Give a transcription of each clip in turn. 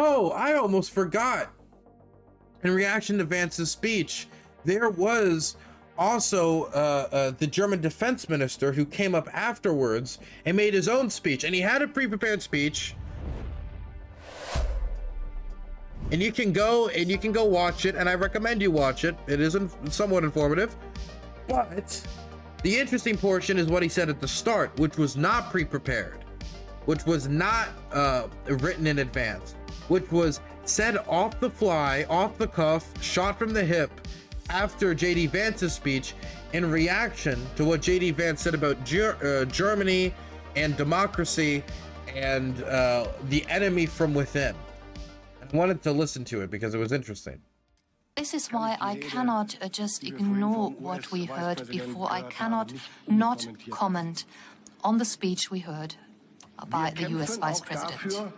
Oh, I almost forgot. In reaction to Vance's speech, there was also the German defense minister who came up afterwards and made his own speech, and he had a pre-prepared speech. And you can go watch it, and I recommend you watch it. It is somewhat informative, but the interesting portion is what he said at the start, which was not pre-prepared, which was not written in advance, which was said off the fly, off the cuff, shot from the hip after J.D. Vance's speech in reaction to what J.D. Vance said about Germany and democracy and the enemy from within. I wanted to listen to it because it was interesting. This is why I cannot just ignore what we heard before. I cannot not comment on the speech we heard by the US Vice President.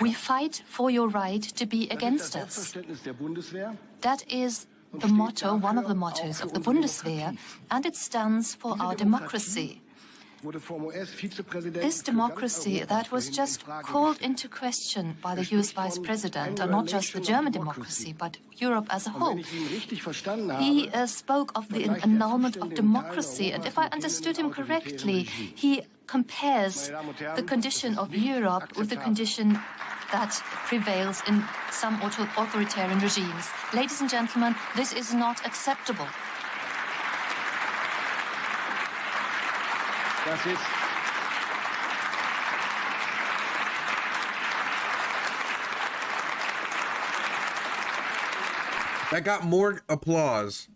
We fight for your right to be against us. That is the motto, one of the mottos of the Bundeswehr, and it stands for our democracy. This democracy that was just called into question by the US Vice President, and not just the German democracy, but Europe as a whole. He spoke of the annulment of democracy, and if I understood him correctly, he compares the condition of Europe with the condition that prevails in some authoritarian regimes. Ladies and gentlemen, this is not acceptable. That got more applause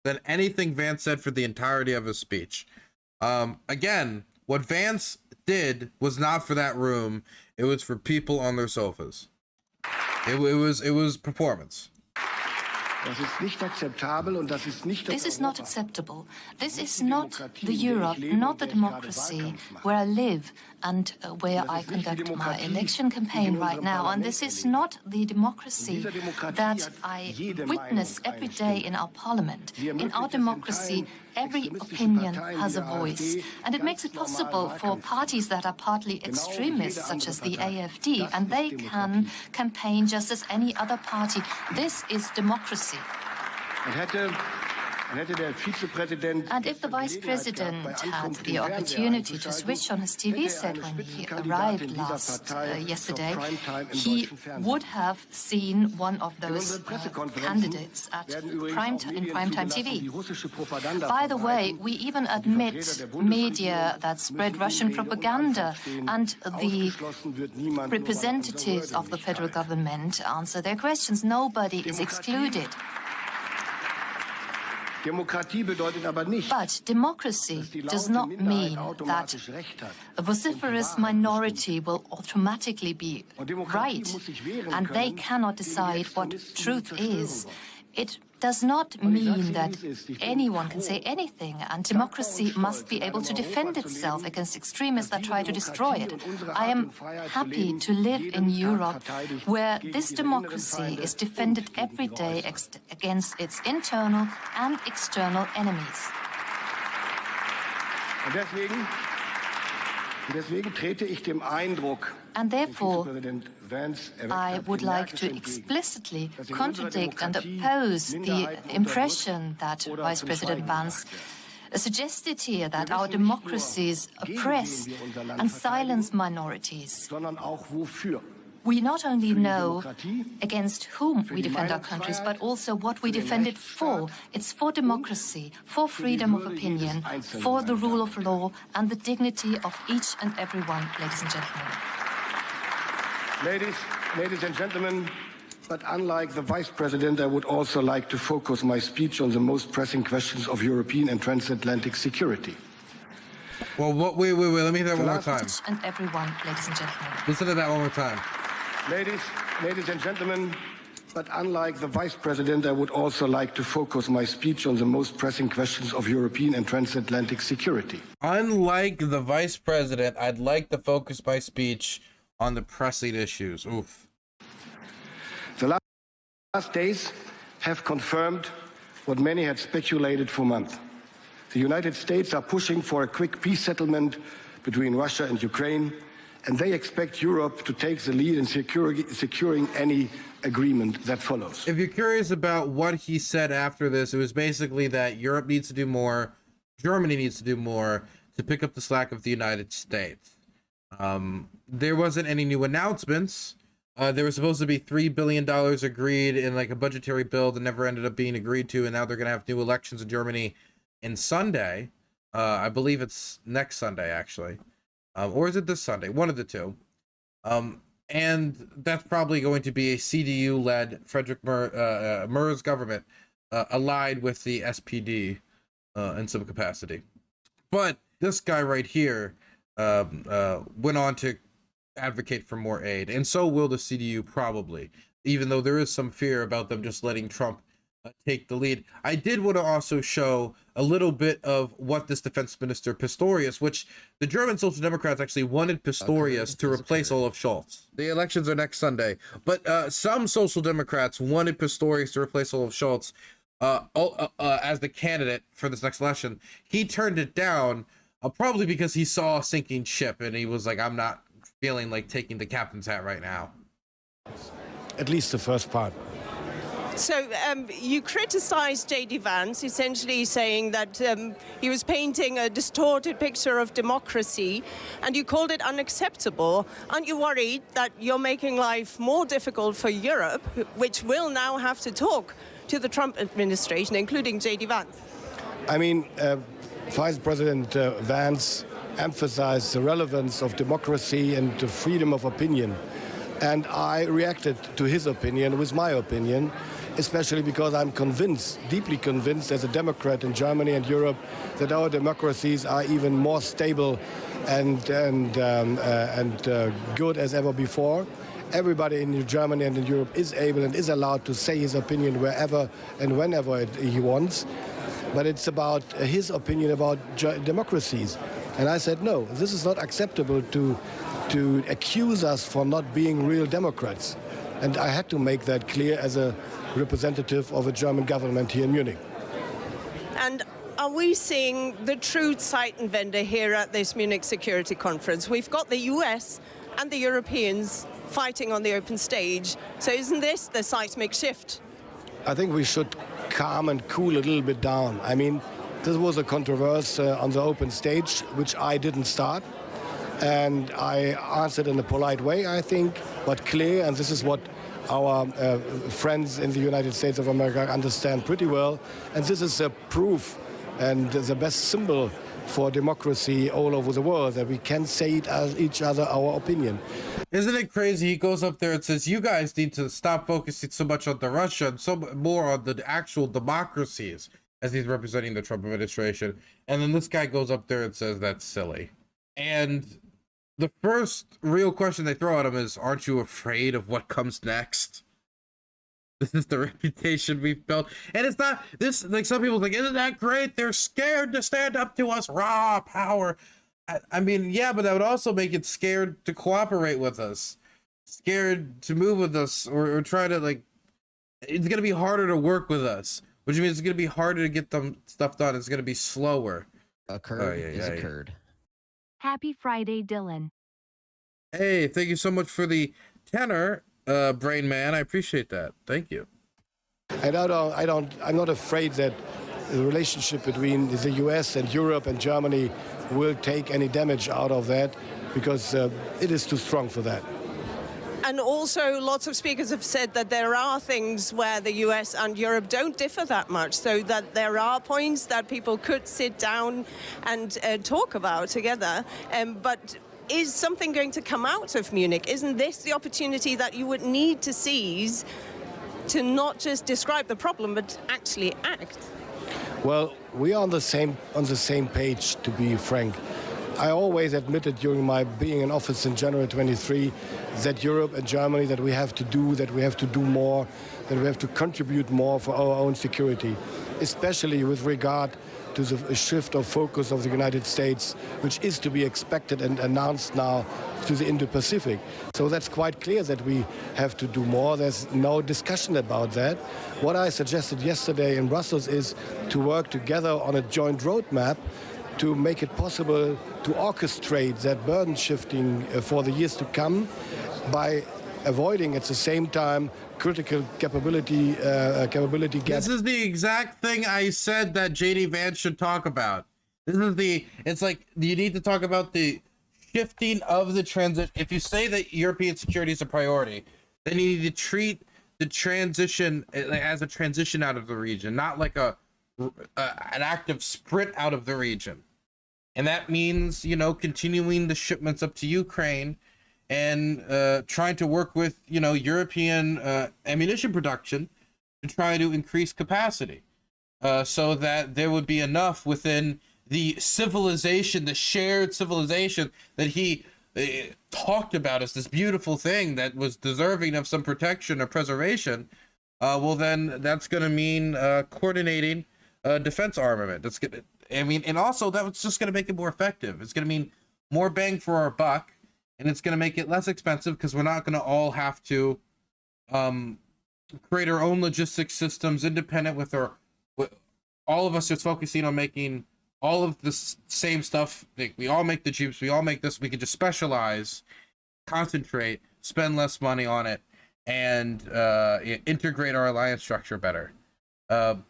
than anything Vance said for the entirety of his speech. Again, what Vance did was not for that room. It was for people on their sofas. It was performance. This is not acceptable. This is not the Europe, not the democracy where I live and where I conduct my election campaign right now. And this is not the democracy that I witness every day in our parliament. In our democracy, every opinion has a voice. And it makes it possible for parties that are partly extremists, such as the AfD, and they can campaign just as any other party. This is democracy. And if the Vice President had the opportunity to switch on his TV set when he arrived yesterday, he would have seen one of those candidates in primetime TV. By the way, we even admit media that spread Russian propaganda, and the representatives of the federal government answer their questions. Nobody is excluded. But democracy does not mean that a vociferous minority will automatically be right, and they cannot decide what truth is. It does not mean that anyone can say anything, and democracy must be able to defend itself against extremists that try to destroy it. I am happy to live in Europe where this democracy is defended every day against its internal and external enemies. And therefore, I would like to explicitly contradict and oppose the impression that Vice President Vance suggested here, that our democracies oppress and silence minorities. We not only know against whom we defend our countries, but also what we defend it for. It's for democracy, for freedom of opinion, for the rule of law, and the dignity of each and every one, ladies and gentlemen. Ladies and gentlemen, but unlike the Vice President, I would also like to focus my speech on the most pressing questions of European and transatlantic security. Well, wait, let me hear that one more time. Each and every one, ladies and gentlemen. Listen to that one more time. Ladies and gentlemen, but unlike the Vice President, I would also like to focus my speech on the most pressing questions of European and transatlantic security. Unlike the Vice President, I'd like to focus my speech on the pressing issues. Oof. The last days have confirmed what many had speculated for months. The United States are pushing for a quick peace settlement between Russia and Ukraine, and they expect Europe to take the lead in securing any agreement that follows. If you're curious about what he said after this, it was basically that Europe needs to do more, Germany needs to do more to pick up the slack of the United States. There wasn't any new announcements. There was supposed to be $3 billion agreed in like a budgetary bill that never ended up being agreed to, and now they're going to have new elections in Germany in Sunday. I believe it's next Sunday, actually. Or is it this Sunday? One of the two. And that's probably going to be a CDU-led Friedrich Merz government, allied with the SPD in some capacity. But this guy right here went on to advocate for more aid, and so will the CDU probably, even though there is some fear about them just letting Trump take the lead. I did want to also show a little bit of what this defense minister Pistorius, which the German Social Democrats actually wanted Pistorius to replace Olaf Scholz. The elections are next Sunday, but some Social Democrats wanted Pistorius to replace Olaf Scholz as the candidate for this next election. He turned it down, probably because he saw a sinking ship and he was like, I'm not feeling like taking the captain's hat right now. At least the first part. So you criticized J.D. Vance, essentially saying that he was painting a distorted picture of democracy, and you called it unacceptable. Aren't you worried that you're making life more difficult for Europe, which will now have to talk to the Trump administration, including J.D. Vance? I mean, Vice President Vance emphasized the relevance of democracy and the freedom of opinion. And I reacted to his opinion with my opinion, especially because I'm convinced, deeply convinced as a Democrat in Germany and Europe, that our democracies are even more stable and good as ever before. Everybody in Germany and in Europe is able and is allowed to say his opinion wherever and whenever he wants. But it's about his opinion about democracies. And I said, no, this is not acceptable to accuse us for not being real Democrats. And I had to make that clear as a representative of a German government here in Munich. And are we seeing the true Zeitenwende here at this Munich Security Conference? We've got the US and the Europeans fighting on the open stage. So isn't this the seismic shift? I think we should calm and cool a little bit down. I mean, this was a controversy on the open stage, which I didn't start. And I answered in a polite way, I think, but clear, and this is what our friends in the United States of America understand pretty well. And this is a proof and the best symbol for democracy all over the world, that we can say each other our opinion. Isn't it crazy? He goes up there and says, you guys need to stop focusing so much on the Russia and so more on the actual democracies, as he's representing the Trump administration. And then this guy goes up there and says that's silly. And the first real question they throw at him is, aren't you afraid of what comes next? This is the reputation we've built. And it's not this, like some people think, isn't that great? They're scared to stand up to us, raw power. I mean, yeah, but that would also make it scared to cooperate with us, scared to move with us, or try to, like, it's going to be harder to work with us, which means it's going to be harder to get them stuff done. It's going to be slower. Occurred is occurred. Happy Friday, Dylan. Hey, thank you so much for the tenor, Brain Man. I appreciate that. Thank you. And I'm not afraid that the relationship between the US and Europe and Germany will take any damage out of that, because it is too strong for that. And also, lots of speakers have said that there are things where the US and Europe don't differ that much, so that there are points that people could sit down and talk about together. But is something going to come out of Munich? Isn't this the opportunity that you would need to seize to not just describe the problem, but actually act? Well, we are on the same page, to be frank. I always admitted during my being in office in January 23 that Europe and Germany, that we have to do more, that we have to contribute more for our own security, especially with regard to the shift of focus of the United States, which is to be expected and announced now to the Indo-Pacific. So that's quite clear that we have to do more. There's no discussion about that. What I suggested yesterday in Brussels is to work together on a joint roadmap to make it possible to orchestrate that burden shifting for the years to come by avoiding at the same time critical capability gaps. This is the exact thing I said that JD Vance should talk about. It's like you need to talk about the shifting of the transit. If you say that European security is a priority, then you need to treat the transition as a transition out of the region, not like an active sprint out of the region. And that means, you know, continuing the shipments up to Ukraine and trying to work with, you know, European ammunition production to try to increase capacity so that there would be enough within the civilization, the shared civilization that he talked about as this beautiful thing that was deserving of some protection or preservation. Well, then that's going to mean coordinating defense armament. That's going to, I mean, and also that's just going to make it more effective. It's going to mean more bang for our buck, and it's going to make it less expensive because we're not going to all have to create our own logistics systems independent with all of us just focusing on making all of the same stuff. Like, we all make the Jeeps, we all make this. We can just specialize, concentrate, spend less money on it, and integrate our alliance structure better. And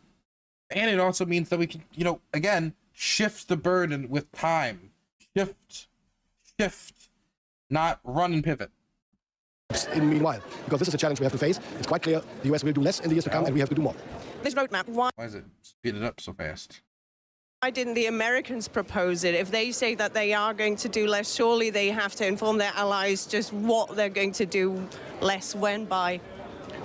it also means that we can, you know, again, shift the burden with time. Shift, not run and pivot. In meanwhile, because this is a challenge we have to face, it's quite clear the US will do less in the years to come, and we have to do more. This roadmap, why is it speeded up so fast? Why didn't the Americans propose it? If they say that they are going to do less, surely they have to inform their allies just what they're going to do less, when, by.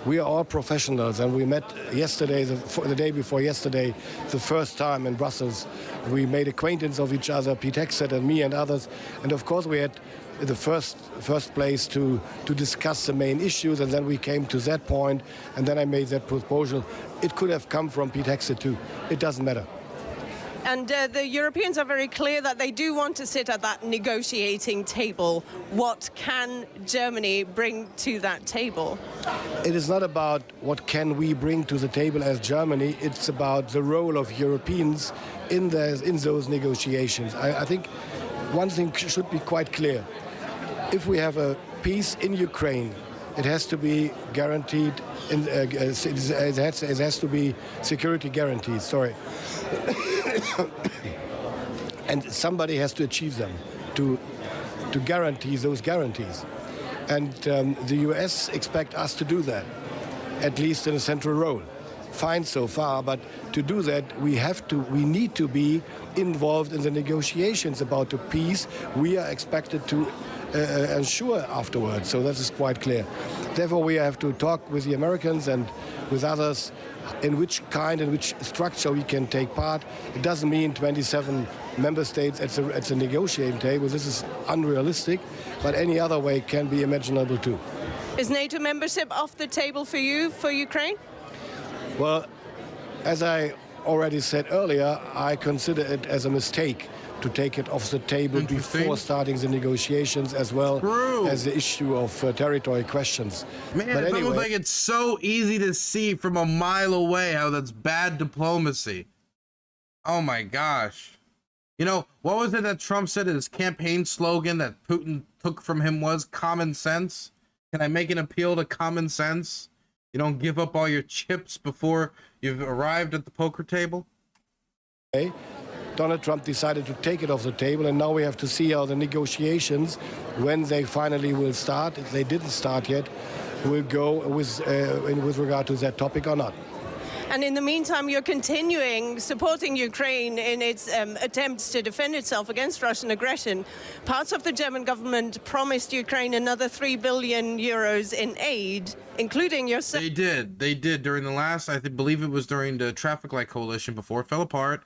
We are all professionals, and we met yesterday, the day before yesterday, the first time in Brussels. We made acquaintance of each other, Pete Hexet and me and others, and of course we had the first place to discuss the main issues, and then we came to that point, and then I made that proposal. It could have come from Pete Hexet too. It doesn't matter. And the Europeans are very clear that they do want to sit at that negotiating table. What can Germany bring to that table? It is not about what can we bring to the table as Germany. It's about the role of Europeans in those negotiations. I think one thing should be quite clear. If we have a peace in Ukraine, it has to be guaranteed. It has to be security guarantees. Sorry. And somebody has to achieve them to guarantee those guarantees. And the US expect us to do that, at least in a central role. Fine so far, but to do that, we need to be involved in the negotiations about the peace we are expected to ensure afterwards. So that is quite clear. Therefore, we have to talk with the Americans and with others in which structure we can take part. It doesn't mean 27 member states at the negotiating table. This is unrealistic, but any other way can be imaginable too. Is NATO membership off the table for you, for Ukraine? Well, as I already said earlier, I consider it as a mistake to take it off the table before starting the negotiations, as well as the issue of territory questions. Man, but it's anyway, almost like it's so easy to see from a mile away how that's bad diplomacy. Oh my gosh. You know, what was it that Trump said his campaign slogan that Putin took from him was common sense? Can I make an appeal to common sense? You don't give up all your chips before you've arrived at the poker table? Donald Trump decided to take it off the table, and now we have to see how the negotiations, when they finally will start, if they didn't start yet, will go with regard to that topic or not. And in the meantime, you're continuing supporting Ukraine in its attempts to defend itself against Russian aggression. Parts of the German government promised Ukraine another 3 billion euros in aid, including yourself. They did during the last, I believe it was during the traffic light coalition before it fell apart.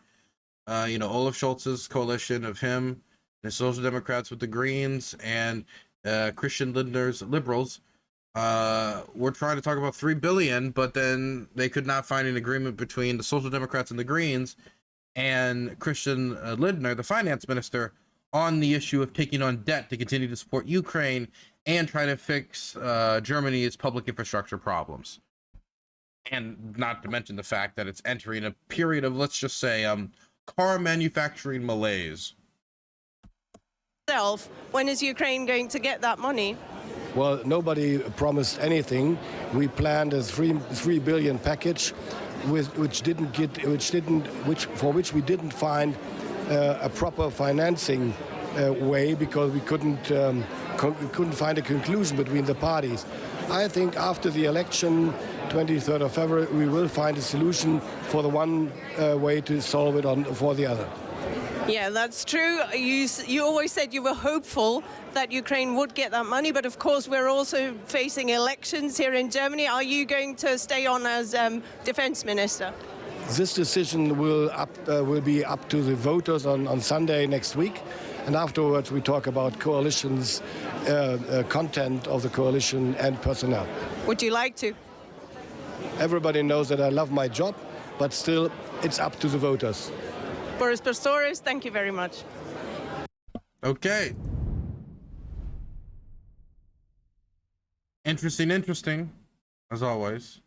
You know, Olaf Scholz's coalition of him, the Social Democrats with the Greens, and Christian Lindner's Liberals were trying to talk about 3 billion, but then they could not find an agreement between the Social Democrats and the Greens and Christian Lindner, the finance minister, on the issue of taking on debt to continue to support Ukraine and try to fix Germany's public infrastructure problems. And not to mention the fact that it's entering a period of, let's just say, car manufacturing malaise. When is Ukraine going to get that money? Well, nobody promised anything. We planned a 3 billion package, for which we didn't find a proper financing way, because we couldn't find a conclusion between the parties. I think after the election, 23rd of February, we will find a solution for the one way to solve it for the other. Yeah, that's true. You always said you were hopeful that Ukraine would get that money, but of course we're also facing elections here in Germany. Are you going to stay on as defense minister? This decision will be up to the voters on Sunday next week, and afterwards we talk about coalition's content of the coalition and personnel. Would you like to? Everybody knows that I love my job, but still it's up to the voters. Boris Pistorius, thank you very much. Okay. Interesting, as always.